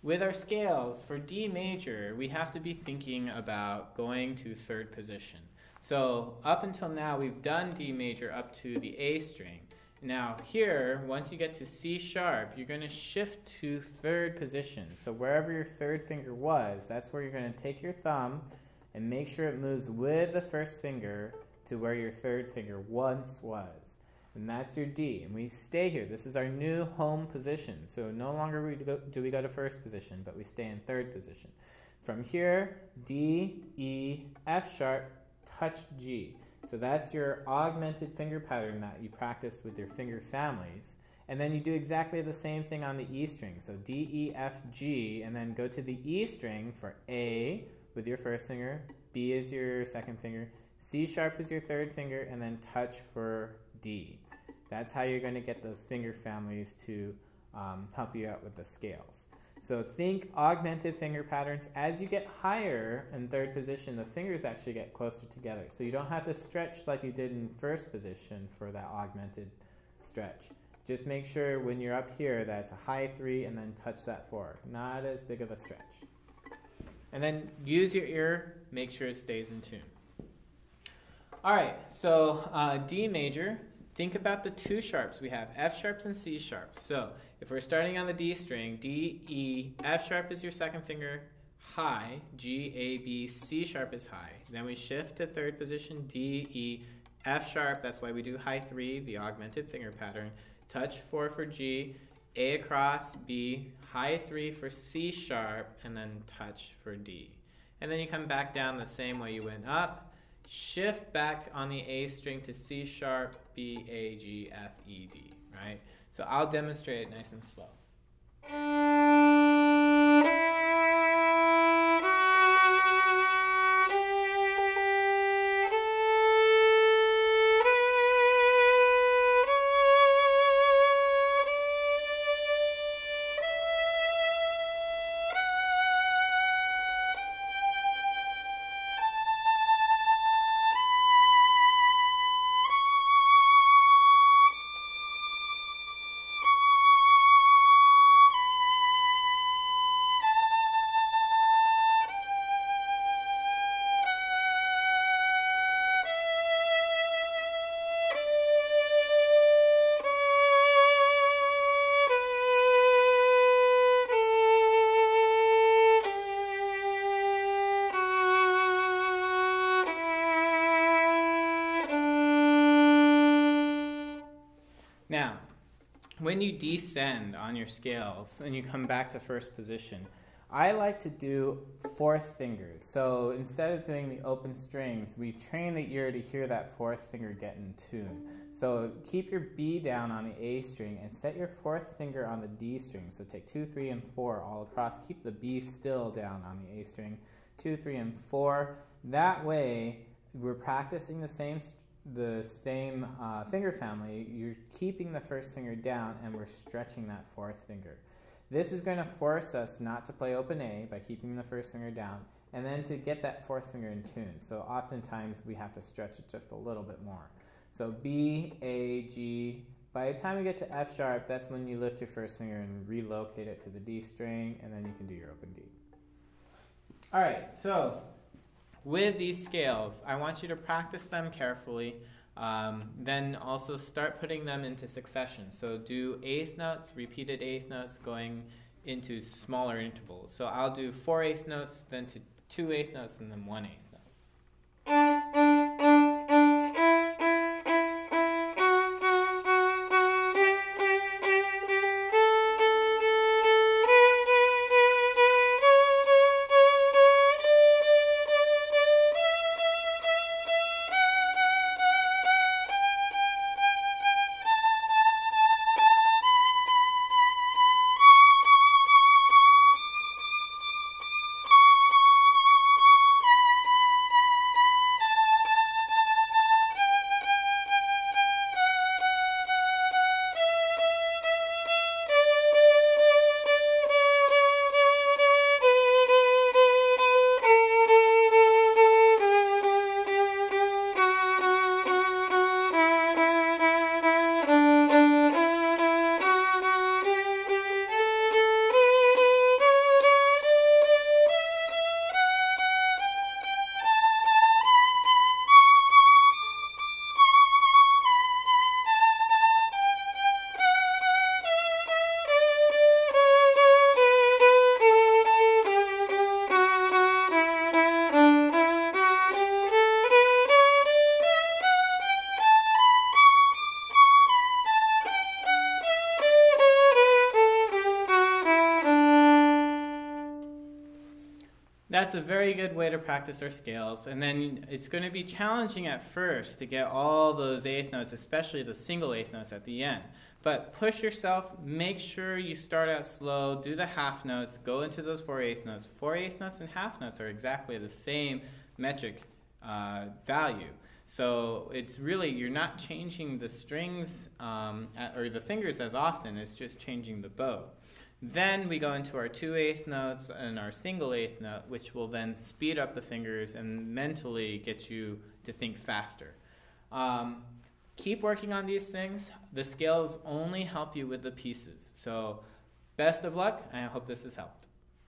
with our scales, for D major, we have to be thinking about going to third position. So up until now, we've done D major up to the A string. Now here, once you get to C sharp, you're going to shift to third position. So wherever your third finger was, that's where you're going to take your thumb and make sure it moves with the first finger to where your third finger once was. And that's your D. And we stay here. This is our new home position. So no longer do we go to first position, but we stay in third position. From here, D, E, F sharp, touch G. So that's your augmented finger pattern that you practice with your finger families. And then you do exactly the same thing on the E string. So D, E, F, G, and then go to the E string for A with your first finger, B is your second finger, C sharp is your third finger, and then touch for D. That's how you're going to get those finger families to help you out with the scales. So think augmented finger patterns. As you get higher in third position, the fingers actually get closer together. So you don't have to stretch like you did in first position for that augmented stretch. Just make sure when you're up here that it's a high 3 and then touch that 4. Not as big of a stretch. And then use your ear, make sure it stays in tune. All right, so D major. Think about the two sharps. We have F sharps and C sharps. So if we're starting on the D string, D, E, F sharp is your second finger, high, G, A, B, C sharp is high. Then we shift to third position, D, E, F sharp, that's why we do high 3, the augmented finger pattern, touch 4 for G, A across, B, high 3 for C sharp, and then touch for D. And then you come back down the same way you went up, shift back on the A string to C sharp, B, A, G, F, E, D, right? So I'll demonstrate it nice and slow. Now, when you descend on your scales and you come back to first position, I like to do fourth fingers. So instead of doing the open strings, we train the ear to hear that fourth finger get in tune. So keep your B down on the A string and set your fourth finger on the D string. So take 2, 3, and 4 all across. Keep the B still down on the A string. 2, 3, and 4. That way, we're practicing the same finger family. You're keeping the first finger down and we're stretching that fourth finger. This is going to force us not to play open A by keeping the first finger down and then to get that fourth finger in tune. So oftentimes we have to stretch it just a little bit more. So B, A, G. By the time we get to F sharp, that's when you lift your first finger and relocate it to the D string, and then you can do your open D. All right, so with these scales, I want you to practice them carefully. Then also start putting them into succession. So do eighth notes, repeated eighth notes going into smaller intervals. So I'll do 4 eighth notes, then to 2 eighth notes, and then 1 eighth note. That's a very good way to practice our scales. And then it's going to be challenging at first to get all those eighth notes, especially the single eighth notes at the end. But push yourself, make sure you start out slow, do the half notes, go into those 4/8 notes. 4/8 notes and half notes are exactly the same metric value. So it's really, you're not changing the strings or the fingers as often, it's just changing the bow. Then we go into our 2/8 notes and our single eighth note, which will then speed up the fingers and mentally get you to think faster. Keep working on these things. The scales only help you with the pieces. So best of luck, and I hope this has helped.